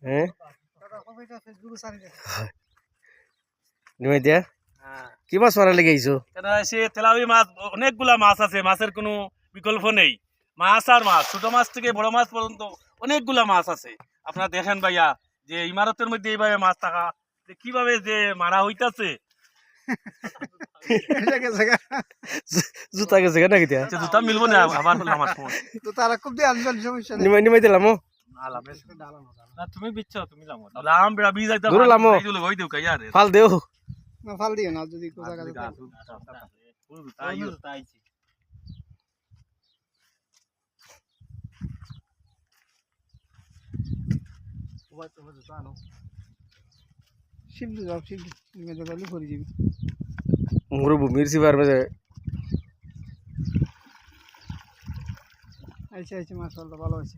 হ্যাঁ নিমাই দিয়া কি মাছ মারা লেগে আইছো? সে তেলাওই মাছ, অনেকগুলা মাছ আছে, মাছের কোনো বিকল্প নেই। মাছ আর মাছ, ছোট মাছ থেকে বড় মাছ পর্যন্ত অনেকগুলা মাছ আছে। আপনারা দেখেন ভাইয়া যে ইমারতের মধ্যে এইভাবে মাছ থাকা যে কিভাবে যে মারা হইতাছে। জুতা গেছে কেন কিতা? আচ্ছা, জুতা মিলবো না আবার আমার সময়। নিমাই নিমাই দিলাম না তুমি বিচ্ছো, তুমি লামো লাম বেড়া বি যাইতা দূরে লামো। হই দেও কাইয়া রে ফাল দেও না ফাল দিও না যদি কোজা গাছ শিবলি যাও শিবলি মেজে গেলে ভরে যাবি মরুভূমির সিবার মাঝে আইছে আইছে মাশাআল্লাহ ভালো আছে